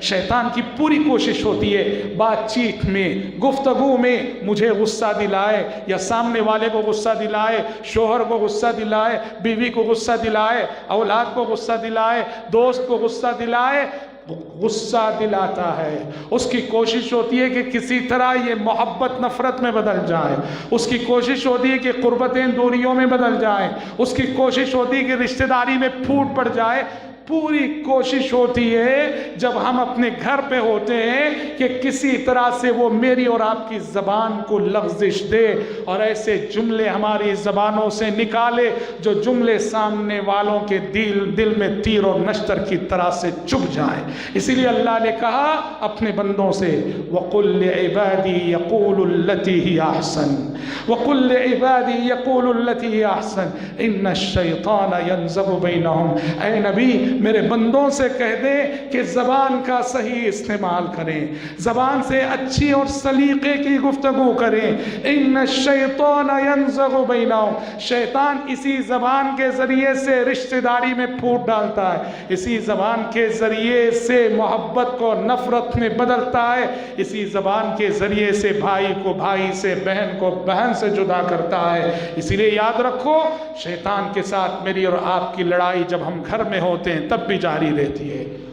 शैतान की पूरी कोशिश होती है बात चीत में, गुफ्तगू में मुझे गुस्सा दिलाए या सामने वाले को गुस्सा दिलाए, शोहर को गुस्सा दिलाए, बीवी को गुस्सा दिलाए, औलाद को गुस्सा दिलाए, दोस्त को गुस्सा दिलाए। गुस्सा दिलाता है, उसकी कोशिश होती है कि किसी तरह ये मोहब्बत नफ़रत में बदल जाए, उसकी कोशिश होती है कि कुर्बतें दूरियों में बदल जाए, उसकी कोशिश होती है कि रिश्तेदारी में फूट पड़ जाए। पूरी कोशिश होती है जब हम अपने घर पे होते हैं कि किसी तरह से वो मेरी और आपकी ज़बान को लग़ज़िश दे और ऐसे जुमले हमारी ज़बानों से निकाले जो जुमले सामने वालों के दिल में तीर और नश्तर की तरह से चुभ जाए। इसीलिए अल्लाह ने कहा अपने बंदों से, वक़ुल लिइबादी यक़ूलुल्लती हिय अहसन, वक़ुल लिइबादी यक़ूलुल्लती हिय अहसन इन्नश-शैतान यनज़ग़ु बैनहुम। ऐ नबी, मेरे बंदों से कह दे कि ज़बान का सही इस्तेमाल करें, ज़बान से अच्छी और सलीक़े की गुफ्तगू करें। इन्नश-शैतान यनज़ग़ु बैनहुम, शैतान इसी ज़बान के ज़रिए से रिश्तेदारी में फूट डालता है, इसी ज़बान के ज़रिए से मोहब्बत को नफ़रत में बदलता है, इसी ज़बान के ज़रिए से भाई को भाई से, बहन को बहन से जुदा करता है। इसीलिए याद रखो, शैतान के साथ मेरी और आपकी लड़ाई जब हम घर में होते हैं तब भी जारी रहती है।